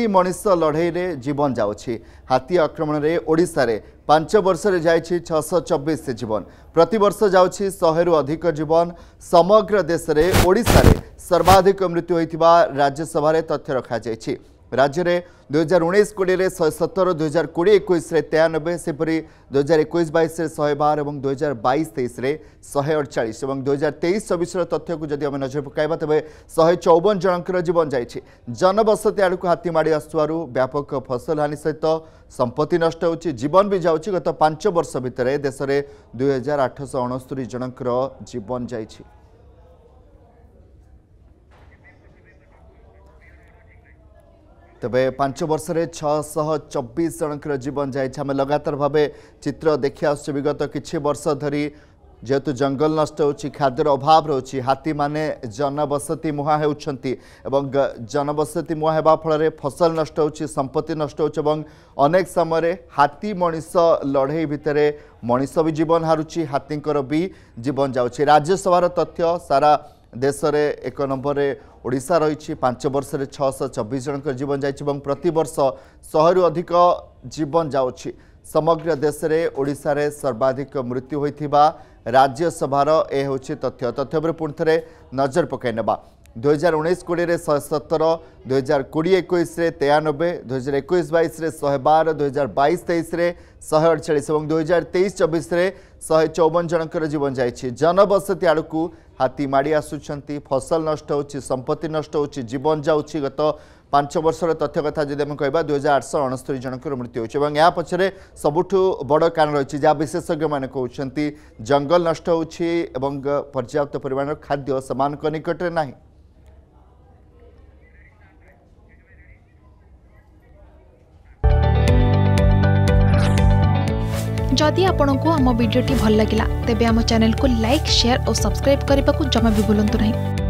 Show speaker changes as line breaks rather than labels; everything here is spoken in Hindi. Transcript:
मनीष लड़े जीवन जाऊँगी हाथी आक्रमण में ओडिशा रे 5 वर्ष जाइए 624 जीवन प्रतिवर्ष जाऊँगी 100 रु अधिक जीवन समग्र देश में ओडिशा रे सर्वाधिक मृत्यु होता राज्यसभा तथ्य रखा राज्य में 2019-20 में 117 2020-21 में 93 सेपरी 2021-22 में 112 और 2022-23 में 148 और 2023-24 तथ्य को जब आम नजर पकाइबा तेज 154 जनकर जीवन जाइए जनबसती आड़ को हाथी माड़ी आसुआरू व्यापक फसल हानि सहित संपत्ति नष्ट हो जीवन भी जाऊँगी गत 5 वर्ष भितर देश में 2869 जनकर जीवन जाइए। तेबे 5 वर्ष में 624 जनकर जीवन जाइए लगातार भाव चित्र देखी आस विगत किछि वर्ष धरी जेहेतु जंगल नष्ट हो खाद्यर अभाव रोचे हाथी माने जनबसती मुहा होती जनबसती मुहा होगा फल फसल नष्ट हो संपत्ति नष्ट हो अनेक समय हाथी मनीष लड़े भितर मनीष भी जीवन हारुची हाथींकर भी जीवन जाऊँगी राज्यसभार तथ्य सारा देश में 1 नंबर ओडिशा रही 5 वर्ष में 624 जनकर जीवन जाइए प्रतिवर्ष 100 रु अधिक जीवन जाऊँगी समग्र देश में ओडिशा रे सर्वाधिक मृत्यु होइथिबा राज्यसभार ए होछि तथ्य तथ्य पर पुणी थे नजर पकाई नेबा 2019-20 में 117 2020-21 में 93 2021-22 में 112 2022-23 में 148 और 2023-24 में 154 जनकर जीवन जाइए जनबसती आड़ को हाथी माड़ी आसुंच फसल नष्ट हो संपत्ति नष्ट हो जीवन जाऊँगी गत 5 वर्षर तथ्य कथा जब आम कह 2869 जनकर मृत्यु होगा पछरे सबुठ बड़ कारण रही जहाँ विशेषज्ञ मैंने कहते जंगल नष्ट हो पर्याप्त परिमाण खाद्य समान निकट में ना।
जदि आपंक आम भिडी भल लगा तेब आम चैनल को लाइक शेयर और सब्सक्राइब करने को जमा भी भूलु नहीं।